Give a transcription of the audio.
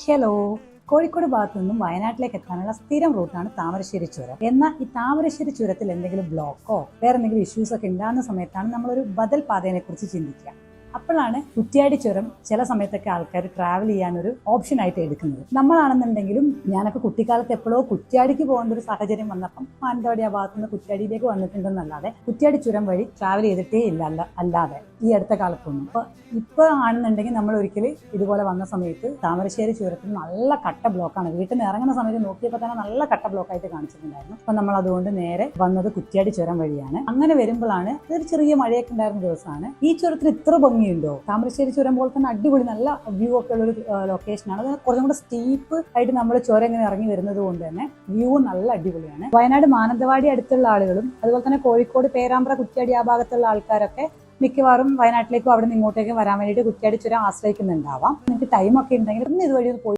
Hello, Kozhikode ഭാഗത്തു നിന്നും വയനാട്ടിലേക്ക് എത്താനുള്ള സ്ഥിരം റൂട്ടാണ് താമരശ്ശേരി ചുരം. എന്നാൽ ഈ താമരശ്ശേരി ചുരത്തിൽ എന്തെങ്കിലും ബ്ലോക്കോ വേറെ എന്തെങ്കിലും ഇഷ്യൂസ് ഒക്കെ ഉണ്ടാകുന്ന സമയത്താണ് നമ്മളൊരു ബദൽ പാതയെ കുറിച്ച് ചിന്തിക്കുക. അപ്പോഴാണ് കുറ്റ്യാടി ചുരം ചില സമയത്തൊക്കെ ആൾക്കാർ ട്രാവൽ ചെയ്യാനൊരു ഓപ്ഷൻ ആയിട്ട് എടുക്കുന്നത്. നമ്മളാണെന്നുണ്ടെങ്കിലും ഞാനൊക്കെ കുട്ടിക്കാലത്ത് എപ്പോഴോ കുറ്റ്യാടിക്ക് പോകേണ്ട ഒരു സാഹചര്യം വന്നപ്പം മാനന്തവാടി ആ ഭാഗത്തുനിന്ന് കുറ്റ്യാടിയിലേക്ക് വന്നിട്ടുണ്ടെന്നല്ലാതെ കുറ്റ്യാടി ചുരം വഴി ട്രാവൽ ചെയ്തിട്ടേ ഇല്ല അല്ലാതെ ഈ അടുത്ത കാലത്തൊന്നും. ഇപ്പൊ ആണെന്നുണ്ടെങ്കിൽ നമ്മൾ ഒരിക്കലും ഇതുപോലെ വന്ന സമയത്ത് താമരശ്ശേരി ചുരത്തിൽ നല്ല കട്ട ബ്ലോക്കാണ്. വീട്ടിൽ നിന്ന് ഇറങ്ങുന്ന സമയത്ത് നോക്കിയപ്പോൾ തന്നെ നല്ല കട്ട ബ്ലോക്കായിട്ട് കാണിച്ചിട്ടുണ്ടായിരുന്നു. അപ്പൊ നമ്മൾ അതുകൊണ്ട് നേരെ വന്നത് കുറ്റ്യാടി ചുരം വഴിയാണ്. അങ്ങനെ വരുമ്പോഴാണ് ഇതൊരു ചെറിയ മഴയൊക്കെ ഉണ്ടായിരുന്ന ദിവസമാണ്. ഈ ചുരത്തിന് ഇത്ര ഭംഗിയുണ്ടോ? താമരശ്ശേരി ചുരം പോലെ തന്നെ അടിപൊളി നല്ല വ്യൂ ഒക്കെ ഉള്ള ഒരു ലൊക്കേഷനാണ്. അത് കുറച്ചും കൂടെ സ്റ്റീപ്പ് ആയിട്ട് നമ്മൾ ചുരം ഇങ്ങനെ ഇറങ്ങി വരുന്നത് കൊണ്ട് തന്നെ വ്യൂ നല്ല അടിപൊളിയാണ്. വയനാട് മാനന്തവാടി അടുത്തുള്ള ആളുകളും അതുപോലെ തന്നെ കോഴിക്കോട് പേരാമ്പ്ര കുറ്റ്യാടി ആ ഭാഗത്തുള്ള ആൾക്കാരൊക്കെ മിക്കവാറും വയനാട്ടിലേക്കും അവിടെ നിന്ന് ഇങ്ങോട്ടേക്കും വരാൻ വേണ്ടിയിട്ട് കുറ്റ്യാടി ചുരം ആശ്രയിക്കുന്നുണ്ടാവാം. നിങ്ങൾക്ക് ടൈമൊക്കെ ഉണ്ടെങ്കിൽ ഇതുവഴി പോയി